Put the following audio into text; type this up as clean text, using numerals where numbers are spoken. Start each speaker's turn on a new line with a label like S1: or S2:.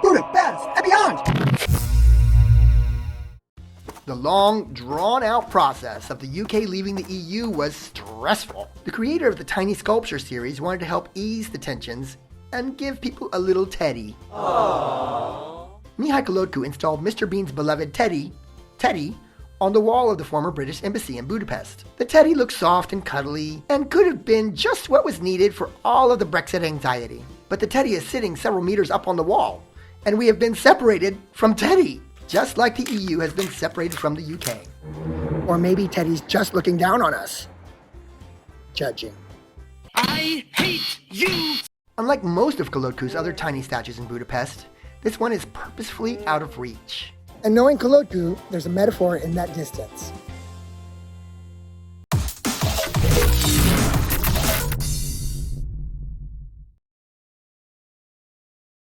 S1: Budapest and beyond! The long, drawn-out process of the UK leaving the EU was stressful. The creator of the Tiny Sculpture series wanted to help ease the tensions and give people a little Teddy. Aww. Mihály Kolodko installed Mr. Bean's beloved Teddy, on the wall of the former British embassy in Budapest. The Teddy looked soft and cuddly and could have been just what was needed for all of the Brexit anxiety. But the Teddy is sitting several meters up on the wall, and we have been separated from Teddy, just like the EU has been separated from the UK. Or maybe Teddy's just looking down on us, judging.
S2: I hate you!
S1: Unlike most of Kolodko's other tiny statues in Budapest, this one is purposefully out of reach. And knowing Kolodko, there's a metaphor in that distance.